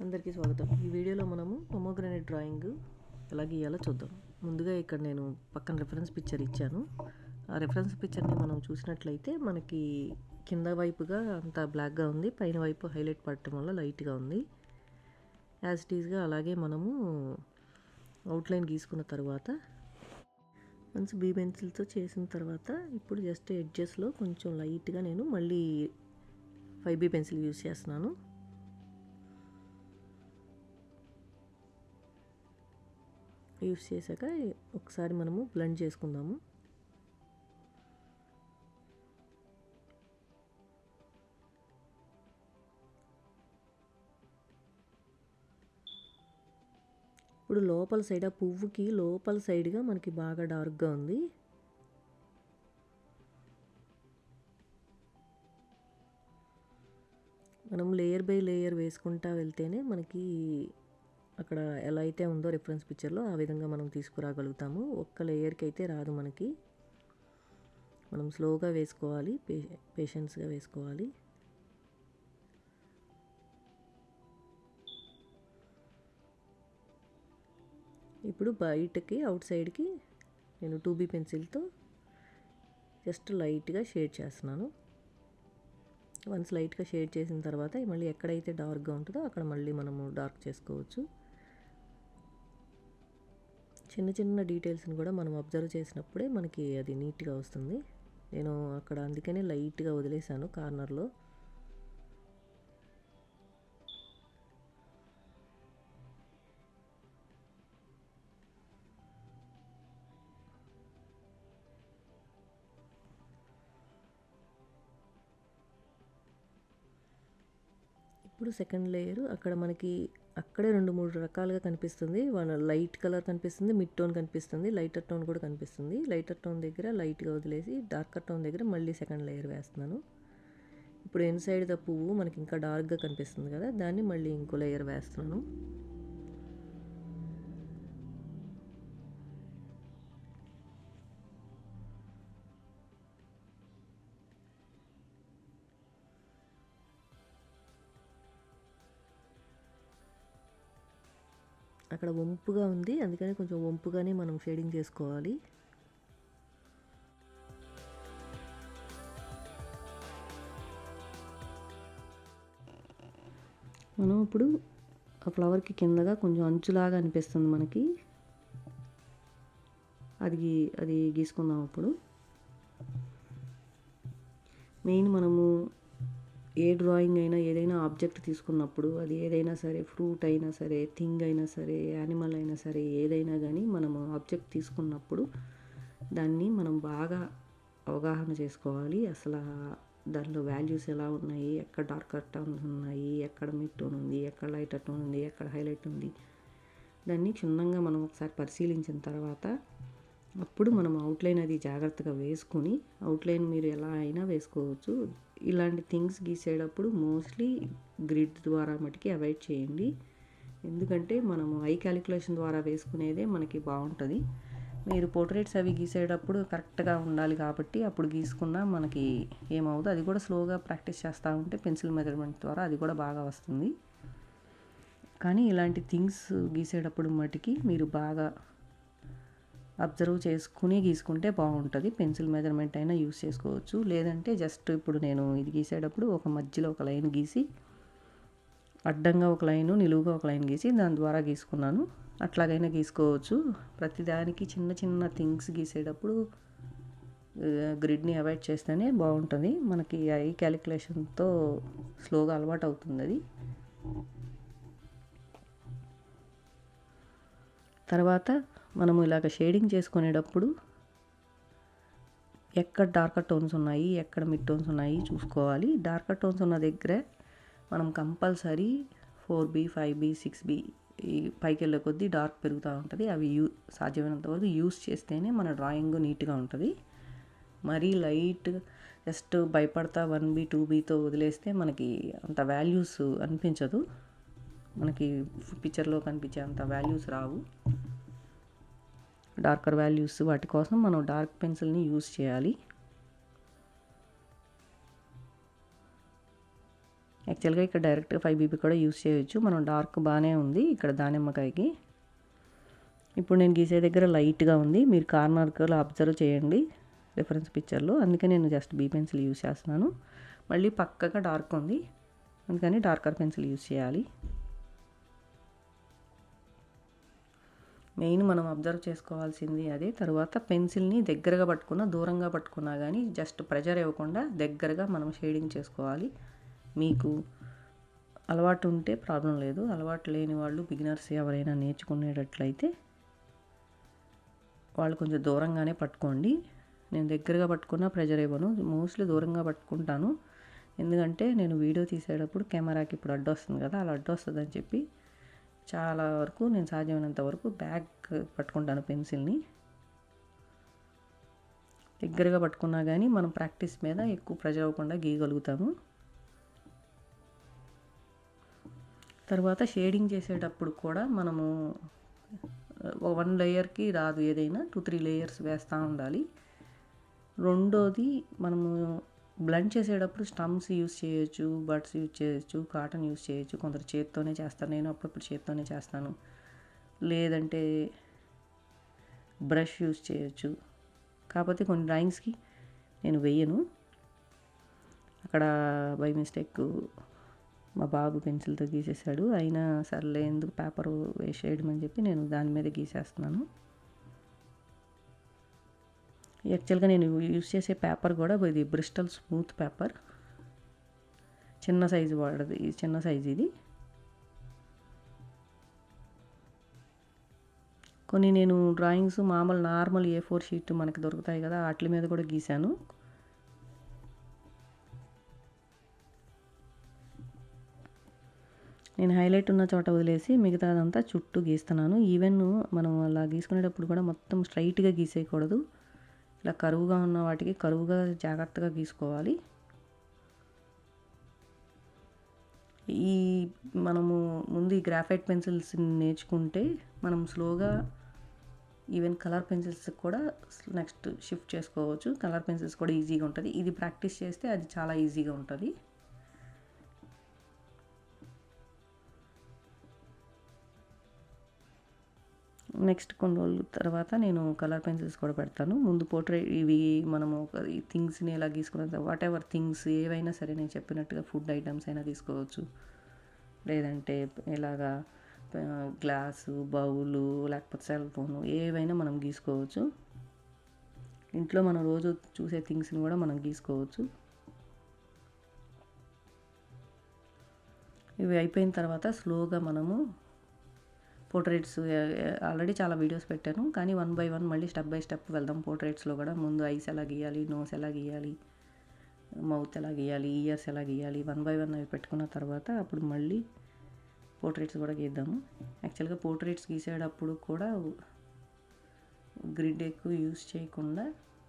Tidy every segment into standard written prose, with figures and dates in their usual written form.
అందరికీ స్వాగతం. ఈ వీడియోలో మనము పొమోగ్రానేట్ డ్రాయింగ్ ఎలా గీయాలో చూద్దాం. ముందుగా ఇక్కడ నేను పక్కన రెఫరెన్స్ పిక్చర్ ఇచ్చాను. ఆ రెఫరెన్స్ పిక్చర్ని మనం చూసినట్లయితే మనకి కింద వైపుగా అంతా బ్లాక్గా ఉంది, పైన వైపు హైలైట్ పడటం వల్ల లైట్గా ఉంది. యాజ్ ఇట్ ఈస్గా అలాగే మనము అవుట్లైన్ గీసుకున్న తర్వాత వన్స్ బీ పెన్సిల్తో చేసిన తర్వాత ఇప్పుడు జస్ట్ ఎడ్జెస్లో కొంచెం లైట్గా నేను మళ్ళీ 5B పెన్సిల్ యూజ్ చేస్తున్నాను. యూస్ చేశాక ఒకసారి మనము బ్లెండ్ చేసుకుందాము. ఇప్పుడు లోపల సైడ్ ఆ పువ్వుకి లోపల సైడ్గా మనకి బాగా డార్క్గా ఉంది. మనం లేయర్ బై లేయర్ వేసుకుంటా వెళ్తేనే మనకి అక్కడ ఎలా అయితే ఉందో రెఫరెన్స్ పిక్చర్లో ఆ విధంగా మనం తీసుకురాగలుగుతాము. ఒక్క లేయర్కి అయితే రాదు మనకి. మనం స్లోగా వేసుకోవాలి, పేషెన్స్గా వేసుకోవాలి. ఇప్పుడు బయటకి అవుట్ సైడ్కి నేను 2B పెన్సిల్తో జస్ట్ లైట్గా షేడ్ చేస్తున్నాను. వన్స్ లైట్గా షేడ్ చేసిన తర్వాత మళ్ళీ ఎక్కడైతే డార్క్గా ఉంటుందో అక్కడ మళ్ళీ మనము డార్క్ చేసుకోవచ్చు. చిన్న చిన్న డీటెయిల్స్ని కూడా మనం అబ్జర్వ్ చేసినప్పుడే మనకి అది నీట్గా వస్తుంది. నేను అక్కడ అందుకనే లైట్గా వదిలేసాను కార్నర్లో. ఇప్పుడు సెకండ్ లేయర్ అక్కడ మనకి అక్కడే 2-3 రకాలుగా కనిపిస్తుంది. లైట్ కలర్ కనిపిస్తుంది, మిడ్ టోన్ కనిపిస్తుంది, లైటర్ టోన్ కూడా కనిపిస్తుంది. లైటర్ టోన్ దగ్గర లైట్గా వదిలేసి డార్కర్ టోన్ దగ్గర మళ్ళీ సెకండ్ లేయర్ వేస్తున్నాను. ఇప్పుడు ఇన్సైడ్ ద పువ్వు మనకి ఇంకా డార్క్గా కనిపిస్తుంది కదా, దాన్ని మళ్ళీ ఇంకో లేయర్ వేస్తున్నాను. అక్కడ వంపుగా ఉంది, అందుకని కొంచెం వంపుగానే మనం షేడింగ్ చేసుకోవాలి. మనం ఇప్పుడు ఆ ఫ్లవర్కి కిందగా కొంచెం అంచులాగా అనిపిస్తుంది మనకి, అది గీసుకుందాం. ఇప్పుడు మెయిన్ మనము ఏ డ్రాయింగ్ అయినా ఏదైనా ఆబ్జెక్ట్ తీసుకున్నప్పుడు అది ఏదైనా సరే, ఫ్రూట్ అయినా సరే, థింగ్ అయినా సరే, యానిమల్ అయినా సరే, ఏదైనా కానీ మనము ఆబ్జెక్ట్ తీసుకున్నప్పుడు దాన్ని మనం బాగా అవగాహన చేసుకోవాలి. అసలు దానిలో వాల్యూస్ ఎలా ఉన్నాయి, ఎక్కడ డార్కర్ టోన్స్ ఉన్నాయి, ఎక్కడ మిడ్ టోన్ ఉంది, ఎక్కడ లైటర్ టోన్ ఉంది, ఎక్కడ హైలైట్ ఉంది, దాన్ని క్షుణ్ణంగా మనం ఒకసారి పరిశీలించిన తర్వాత అప్పుడు మనం అవుట్లైన్ అది జాగ్రత్తగా వేసుకొని, అవుట్లైన్ మీరు ఎలా అయినా వేసుకోవచ్చు. ఇలాంటి థింగ్స్ గీసేటప్పుడు మోస్ట్లీ గ్రిడ్ ద్వారా మటుకి అవాయిడ్ చేయండి. ఎందుకంటే మనము ఐ క్యాలిక్యులేషన్ ద్వారా వేసుకునేదే మనకి బాగుంటుంది. మీరు పోర్ట్రేట్స్ అవి గీసేటప్పుడు కరెక్ట్గా ఉండాలి కాబట్టి అప్పుడు గీసుకున్నా మనకి ఏమవుతుంది. అది కూడా స్లోగా ప్రాక్టీస్ చేస్తూ ఉంటే పెన్సిల్ మెజర్మెంట్ ద్వారా అది కూడా బాగా వస్తుంది. కానీ ఇలాంటి థింగ్స్ గీసేటప్పుడు మటుకి మీరు బాగా అబ్జర్వ్ చేసుకుని గీసుకుంటే బాగుంటుంది. పెన్సిల్ మెజర్మెంట్ అయినా యూస్ చేసుకోవచ్చు, లేదంటే జస్ట్ ఇప్పుడు నేను ఇది గీసేటప్పుడు ఒక మధ్యలో ఒక లైన్ గీసి, అడ్డంగా ఒక లైను, నిలువుగా ఒక లైన్ గీసి దాని ద్వారా గీసుకున్నాను. అట్లాగైనా గీసుకోవచ్చు. ప్రతిదానికి చిన్న చిన్న థింగ్స్ గీసేటప్పుడు గ్రిడ్ని అవాయిడ్ చేస్తేనే బాగుంటుంది. మనకి ఐ క్యాలిక్యులేషన్తో స్లోగా అలవాటు అవుతుంది అది. తర్వాత మనము ఇలాగ షేడింగ్ చేసుకునేటప్పుడు ఎక్కడ డార్కర్ టోన్స్ ఉన్నాయి, ఎక్కడ మిడ్ టోన్స్ ఉన్నాయి చూసుకోవాలి. డార్కర్ టోన్స్ ఉన్న దగ్గర మనం కంపల్సరీ 4B, 5B, 6B ఈ పైకి వెళ్ళే కొద్దీ డార్క్ పెరుగుతూ ఉంటుంది. అవి సాధ్యమైనంత వరకు యూస్ చేస్తేనే మన డ్రాయింగ్ నీట్గా ఉంటుంది. మరీ లైట్ జస్ట్ భయపడతా 1B, 2Bతో వదిలేస్తే మనకి అంత వాల్యూస్ అనిపించదు. మనకి పిక్చర్లో కనిపించే అంత వాల్యూస్ రావు. డార్కర్ వాల్యూస్ వాటి కోసం మనం డార్క్ పెన్సిల్ని యూస్ చేయాలి. యాక్చువల్గా ఇక్కడ డైరెక్ట్గా 5BB కూడా యూస్ చేయొచ్చు. మనం డార్క్ బాగానే ఉంది ఇక్కడ దానిమ్మకాయకి. ఇప్పుడు నేను గీసే దగ్గర లైట్గా ఉంది, మీరు కార్నర్లో అబ్జర్వ్ చేయండి రిఫరెన్స్ పిక్చర్లో. అందుకే నేను జస్ట్ బీ పెన్సిల్ యూస్ చేస్తున్నాను. మళ్ళీ పక్కగా డార్క్ ఉంది, అందుకని డార్కర్ పెన్సిల్ యూస్ చేయాలి. మెయిన్ మనం అబ్జర్వ్ చేసుకోవాల్సింది అదే. తర్వాత పెన్సిల్ని దగ్గరగా పట్టుకున్నా దూరంగా పట్టుకున్నా కానీ జస్ట్ ప్రెజర్ ఇవ్వకుండా దగ్గరగా మనం షేడింగ్ చేసుకోవాలి. మీకు అలవాటు ఉంటే ప్రాబ్లం లేదు, అలవాటు లేని వాళ్ళు బిగినర్స్ ఎవరైనా నేర్చుకునేటట్లయితే వాళ్ళు కొంచెం దూరంగానే పట్టుకోండి. నేను దగ్గరగా పట్టుకున్నా ప్రెజర్ ఇవ్వను, మోస్ట్లీ దూరంగా పట్టుకుంటాను. ఎందుకంటే నేను వీడియో తీసేటప్పుడు కెమెరాకి ఇప్పుడు అడ్డు వస్తుంది కదా, అలా అడ్డు వస్తుందని చెప్పి చాలా వరకు నేను సాధ్యమైనంత వరకు బ్యాక్ పట్టుకుంటాను పెన్సిల్ని. దగ్గరగా పట్టుకున్నా కానీ మనం ప్రాక్టీస్ మీద ఎక్కువ ప్రెజర్ అవ్వకుండా గీయగలుగుతాము. తర్వాత షేడింగ్ చేసేటప్పుడు కూడా మనము 1 లేయర్కి రాదు, ఏదైనా 2-3 లేయర్స్ వేస్తూ ఉండాలి. రెండోది మనము బ్లెండ్ చేసేటప్పుడు స్టమ్స్ యూస్ చేయొచ్చు, బడ్స్ యూస్ చేయొచ్చు, కాటన్ యూస్ చేయొచ్చు. కొందరు చేత్తోనే చేస్తారు, నేను అప్పుడప్పుడు చేత్తోనే చేస్తాను. లేదంటే బ్రష్ యూస్ చేయొచ్చు. కాకపోతే కొన్ని డ్రాయింగ్స్కి నేను వెయ్యను. అక్కడ బై మిస్టేక్ మా బాబు పెన్సిల్తో గీసేసాడు, అయినా సర్లే ఎందుకు పేపర్ వేస్ట్ చేయడం అని చెప్పి నేను దాని మీద గీసేస్తున్నాను. యాక్చువల్గా నేను యూస్ చేసే పేపర్ కూడా ఇది బ్రిస్టల్ స్మూత్ పేపర్, చిన్న సైజు వాడది, చిన్న సైజు ఇది. కొన్ని నేను డ్రాయింగ్స్ మామూలు నార్మల్ A4 షీట్ మనకి దొరుకుతాయి కదా, వాటి మీద కూడా గీశాను. నేను హైలైట్ ఉన్న చోట వదిలేసి మిగతాదంతా చుట్టూ గీస్తున్నాను. ఈవెన్ మనం అలా గీసుకునేటప్పుడు కూడా మొత్తం స్ట్రైట్గా గీసేయకూడదు, ఇలా కరువుగా ఉన్న వాటికి కరువుగా జాగ్రత్తగా గీసుకోవాలి. ఈ మనము ముందు ఈ గ్రాఫైట్ పెన్సిల్స్ నేర్చుకుంటే మనం స్లోగా ఈవెన్ కలర్ పెన్సిల్స్ కూడా నెక్స్ట్ షిఫ్ట్ చేసుకోవచ్చు. కలర్ పెన్సిల్స్ కూడా ఈజీగా ఉంటుంది. ఇది ప్రాక్టీస్ చేస్తే అది చాలా ఈజీగా ఉంటుంది. నెక్స్ట్ కొన్ని రోజుల తర్వాత నేను కలర్ పెన్సిల్స్ కూడా పెడతాను. ముందు పోర్ట్రేట్ ఇవి మనము ఈ థింగ్స్ని ఎలా గీసుకున్న వాట్ ఎవర్ థింగ్స్ ఏవైనా సరే నేను చెప్పినట్టుగా ఫుడ్ ఐటమ్స్ అయినా తీసుకోవచ్చు, లేదంటే ఇలాగా గ్లాసు, బౌలు, లేకపోతే సెల్ ఫోను ఏవైనా మనం గీసుకోవచ్చు. ఇంట్లో మనం రోజు చూసే థింగ్స్ని కూడా మనం గీసుకోవచ్చు. ఇవి అయిపోయిన తర్వాత స్లోగా మనము పోర్ట్రేట్స్ ఆల్రెడీ చాలా వీడియోస్ పెట్టాను, కానీ 1 by 1 మళ్ళీ స్టెప్ బై స్టెప్ వెళ్దాం. పోర్ట్రేట్స్లో కూడా ముందు ఐస్ ఎలా గీయాలి, నోస్ ఎలా గీయాలి, మౌత్ ఎలా గీయాలి, ఇయర్స్ ఎలా గీయాలి, 1 by 1 అవి పెట్టుకున్న తర్వాత అప్పుడు మళ్ళీ పోర్ట్రేట్స్ కూడా గీద్దాము. యాక్చువల్గా పోర్ట్రేట్స్ గీసేటప్పుడు కూడా గ్రిడ్ ఎక్కువ యూస్ చేయకుండా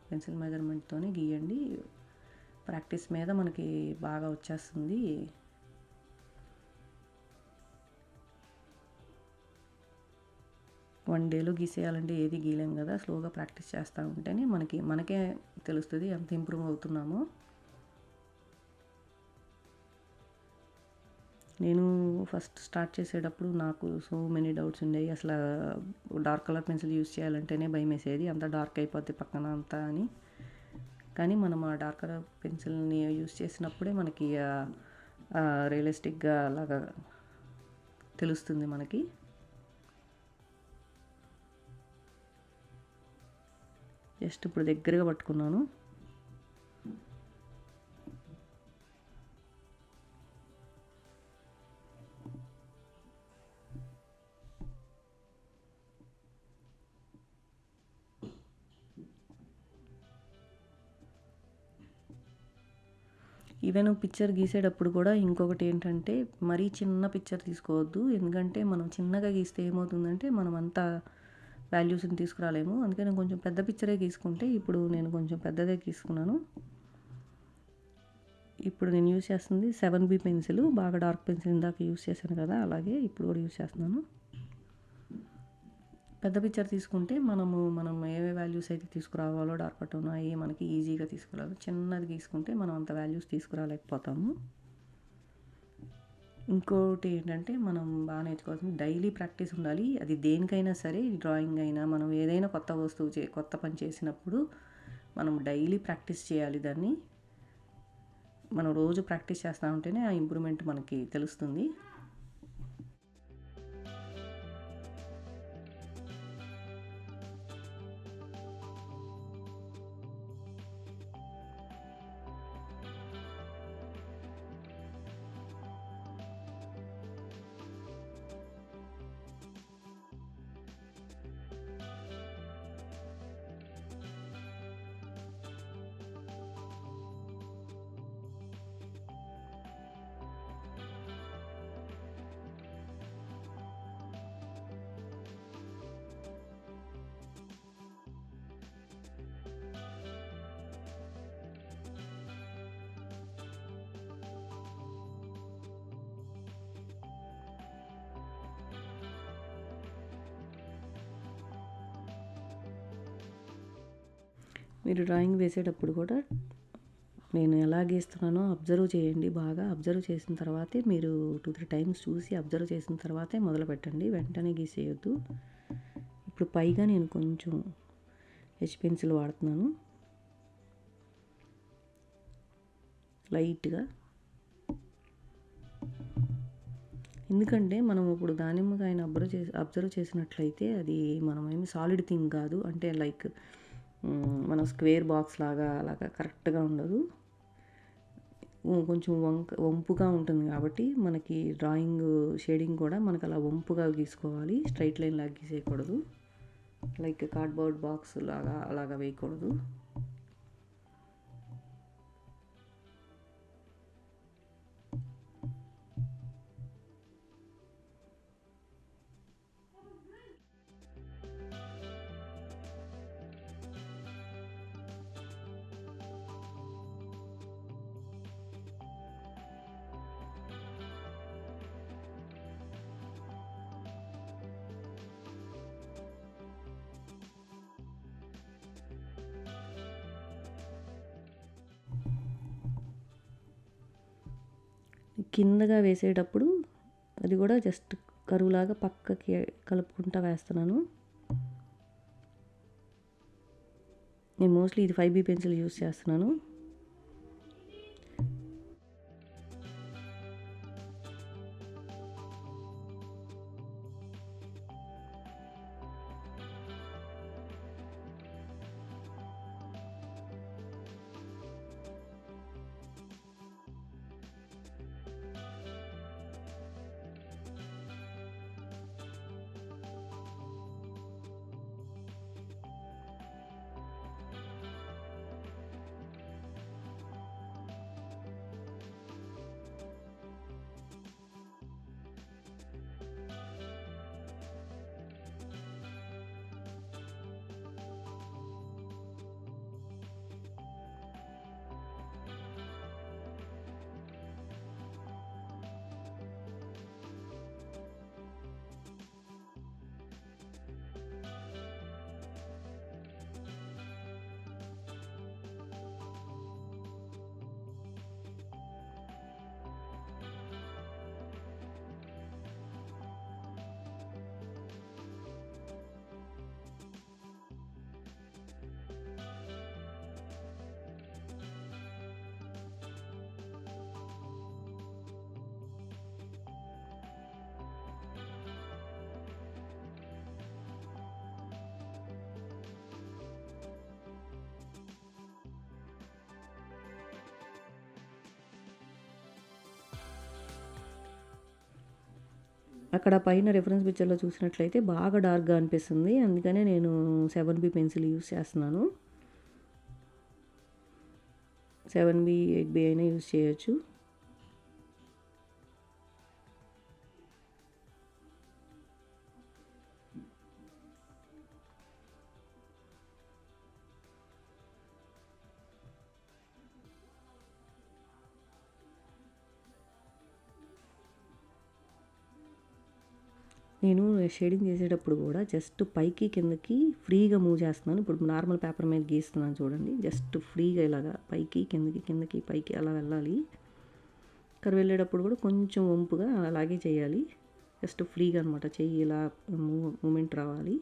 పెన్సిల్ మెజర్మెంట్తోనే గీయండి. ప్రాక్టీస్ మీద మనకి బాగా వచ్చేస్తుంది. వన్ డేలో గీసేయాలంటే ఏది గీయలేం కదా, స్లోగా ప్రాక్టీస్ చేస్తూ ఉంటేనే మనకే తెలుస్తుంది ఎంత ఇంప్రూవ్ అవుతున్నామో. నేను ఫస్ట్ స్టార్ట్ చేసేటప్పుడు నాకు సో మెనీ డౌట్స్ ఉండేవి. అసలు డార్క్ కలర్ పెన్సిల్ యూస్ చేయాలంటేనే భయం వేసేది, అంత డార్క్ అయిపోద్ది పక్కన అంతా అని. కానీ మనం ఆ డార్క్ కలర్ పెన్సిల్ని యూస్ చేసినప్పుడే మనకి రియలిస్టిక్గా అలాగా తెలుస్తుంది మనకి. జస్ట్ ఇప్పుడు దగ్గరగా పట్టుకున్నాను. ఈవెన్ పిక్చర్ గీసేటప్పుడు కూడా ఇంకొకటి ఏంటంటే మరీ చిన్న పిక్చర్ తీసుకోవద్దు. ఎందుకంటే మనం చిన్నగా గీస్తే ఏమవుతుందంటే మనం అంతా వాల్యూస్ని తీసుకురాలేము. అందుకే నేను కొంచెం పెద్ద పిక్చరే గీసుకుంటే, ఇప్పుడు నేను కొంచెం పెద్దదే గీసుకున్నాను. ఇప్పుడు నేను యూస్ చేస్తుంది 7B పెన్సిల్, బాగా డార్క్ పెన్సిల్ ఇందాక యూస్ చేశాను కదా, అలాగే ఇప్పుడు కూడా యూస్ చేస్తున్నాను. పెద్ద పిక్చర్ తీసుకుంటే మనం ఏ వాల్యూస్ అయితే తీసుకురావాలో డార్క్ టోన్ అవి మనకి ఈజీగా తీసుకురావాలి. చిన్నది తీసుకుంటే మనం అంత వాల్యూస్ తీసుకురాలేకపోతాము. ఇంకోటి ఏంటంటే మనం బాగా నేర్చుకోవాల్సింది డైలీ ప్రాక్టీస్ ఉండాలి. అది దేనికైనా సరే, డ్రాయింగ్ అయినా మనం ఏదైనా కొత్త వస్తువు కొత్త పని చేసినప్పుడు మనం డైలీ ప్రాక్టీస్ చేయాలి దాన్ని. మనం రోజు ప్రాక్టీస్ చేస్తూ ఉంటేనే ఆ ఇంప్రూవ్మెంట్ మనకి తెలుస్తుంది. మీరు డ్రాయింగ్ వేసేటప్పుడు కూడా నేను ఎలా గీస్తున్నానో అబ్జర్వ్ చేయండి. బాగా అబ్జర్వ్ చేసిన తర్వాతే మీరు 2-3 టైమ్స్ చూసి అబ్జర్వ్ చేసిన తర్వాతే మొదలు పెట్టండి. వెంటనే గీసేయొద్దు. ఇప్పుడు పైగా నేను కొంచెం హెచ్ పెన్సిల్ వాడుతున్నాను లైట్గా. ఎందుకంటే మనం ఇప్పుడు దానిమ్మకాయని అబ్జర్వ్ చేసినట్లయితే అది మనమేమి సాలిడ్ థింగ్ కాదు. అంటే లైక్ మన స్క్వేర్ బాక్స్ లాగా అలాగా కరెక్ట్గా ఉండదు. కొంచెం వంపుగా ఉంటుంది కాబట్టి మనకి డ్రాయింగ్ షేడింగ్ కూడా మనకు అలా వంపుగా గీసుకోవాలి. స్ట్రైట్ లైన్ లాగా గీసేయకూడదు. లైక్ కార్డ్బోర్డ్ బాక్స్ లాగా అలాగా వేయకూడదు. కిందగా వేసేటప్పుడు అది కూడా జస్ట్ కరువులాగా పక్కకి కలుపుకుంటా వేస్తున్నాను. నేను మోస్ట్లీ ఇది 5B పెన్సిల్ యూస్ చేస్తున్నాను. అక్కడ పైన రిఫరెన్స్ పిక్చర్లో చూసినట్లయితే బాగా డార్క్గా అనిపిస్తుంది. అందుకనే నేను 7B పెన్సిల్ యూస్ చేస్తున్నాను. 7B 8B అయినా యూస్ చేయొచ్చు. నేను షేడింగ్ చేసేటప్పుడు కూడా జస్ట్ పైకి కిందకి ఫ్రీగా మూవ్ చేస్తున్నాను. ఇప్పుడు నార్మల్ పేపర్ మీద గీస్తున్నాను చూడండి. జస్ట్ ఫ్రీగా ఇలాగా పైకి కిందకి కిందకి పైకి అలా వెళ్ళాలి. కర్వ్ వెళ్ళేటప్పుడు కూడా కొంచెం వంపుగా అలాగే చేయాలి. జస్ట్ ఫ్రీగా అనమాట, చెయ్యి ఇలా మూమెంట్ రావాలి.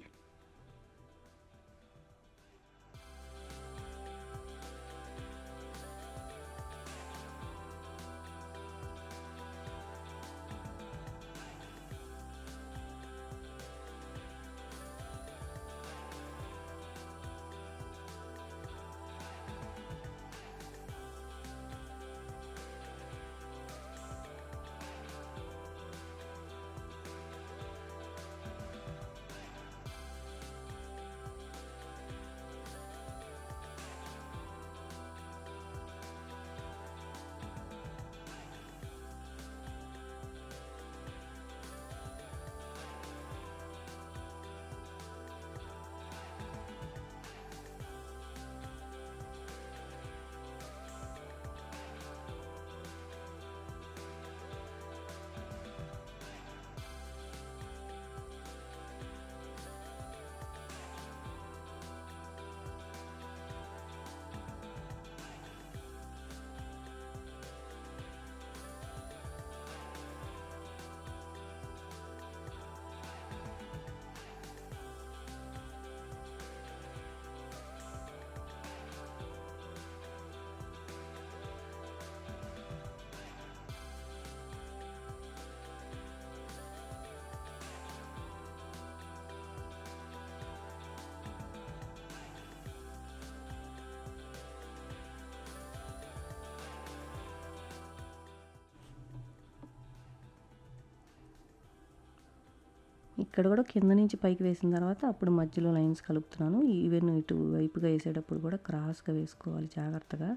ఇక్కడ కూడా కింద నుంచి పైకి వేసిన తర్వాత అప్పుడు మధ్యలో లైన్స్ కలుపుతున్నాను. ఈవెన్ ఇటు వైపుగా వేసేటప్పుడు కూడా క్రాస్గా వేసుకోవాలి జాగ్రత్తగా.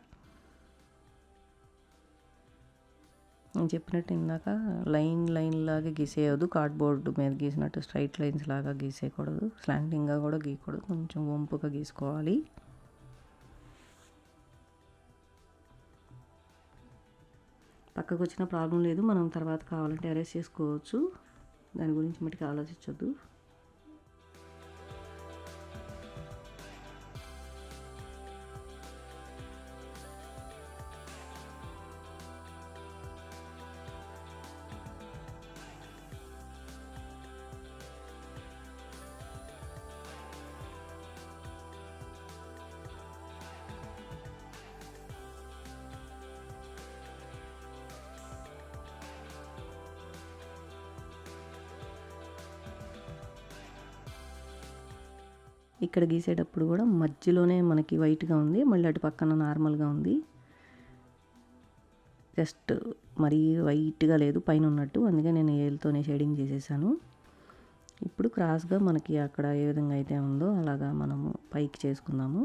నేను చెప్పినట్టు ఇందాక లైన్ లాగా గీసేయద్దు, కార్డ్బోర్డ్ మీద గీసినట్టు స్ట్రైట్ లైన్స్ లాగా గీసేయకూడదు, స్లాంటింగ్గా కూడా గీయకూడదు, కొంచెం వంపుగా గీసుకోవాలి. పక్కకు వచ్చిన ప్రాబ్లం లేదు, మనం తర్వాత కావాలంటే అరేంజ్ చేసుకోవచ్చు, దాని గురించి మటుకు ఆలోచించొద్దు. ఇక్కడ గీసేటప్పుడు కూడా మధ్యలోనే మనకి వైట్గా ఉంది, మళ్ళీ అటు పక్కన నార్మల్గా ఉంది. జస్ట్ మరీ వైట్గా లేదు పైన ఉన్నట్టు, అందుకే నేను ఏల్తోనే షేడింగ్ చేసేసాను. ఇప్పుడు క్రాస్గా మనకి అక్కడ ఏ విధంగా అయితే ఉందో అలాగా మనము పైకి చేసుకుందాము.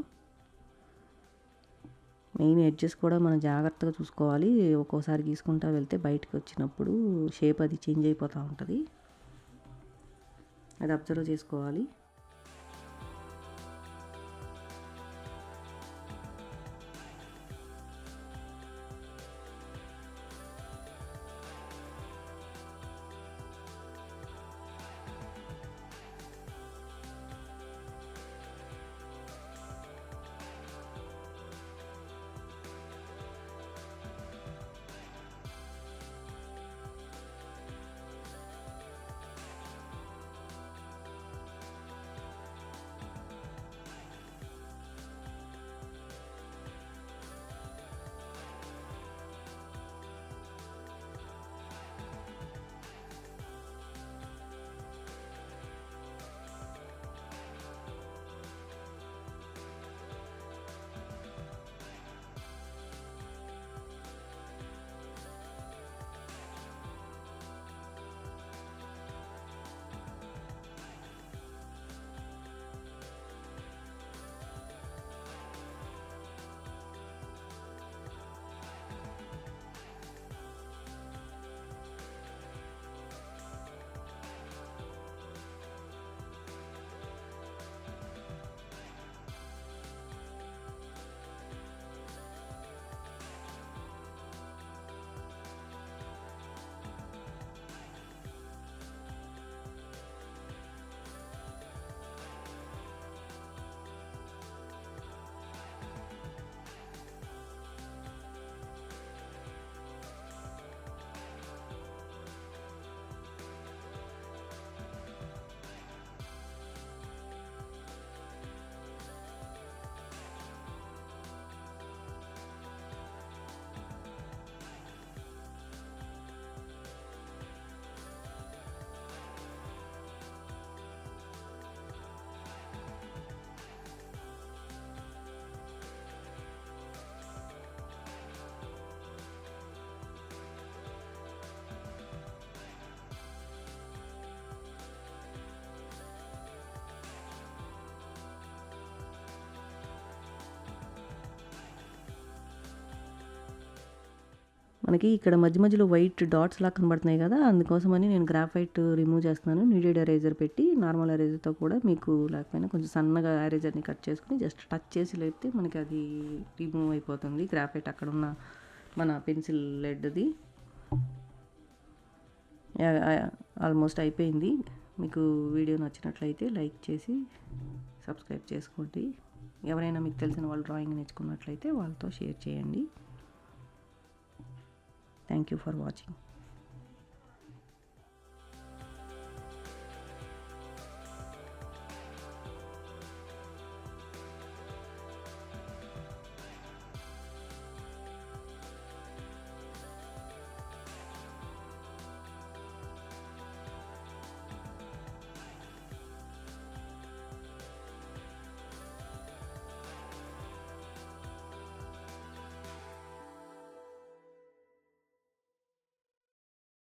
మెయిన్ ఎడ్జెస్ కూడా మనం జాగ్రత్తగా చూసుకోవాలి, ఒక్కోసారి గీసుకుంటా వెళ్తే బయటకు వచ్చినప్పుడు షేప్ అది చేంజ్ అయిపోతూ ఉంటుంది, అది అబ్జర్వ్ చేసుకోవాలి. మనకి ఇక్కడ మధ్య మధ్యలో వైట్ డాట్స్ లాగా కనబడుతున్నాయి కదా, అందుకోసమని నేను గ్రాఫైట్ రిమూవ్ చేస్తున్నాను. నీడెడ్ ఎరేజర్ పెట్టి, నార్మల్ ఎరేజర్తో కూడా మీకు లేకపోయినా కొంచెం సన్నగా ఎరేజర్ని కట్ చేసుకుని జస్ట్ టచ్ చేసి లేపితే మనకి అది రిమూవ్ అయిపోతుంది గ్రాఫైట్ అక్కడ ఉన్న మన పెన్సిల్ లెడ్ది. ఆల్మోస్ట్ అయిపోయింది. మీకు వీడియో నచ్చినట్లయితే లైక్ చేసి సబ్స్క్రైబ్ చేసుకోండి. ఎవరైనా మీకు తెలిసిన వాళ్ళు డ్రాయింగ్ నేర్చుకున్నట్లయితే వాళ్ళతో షేర్ చేయండి. Thank you for watching.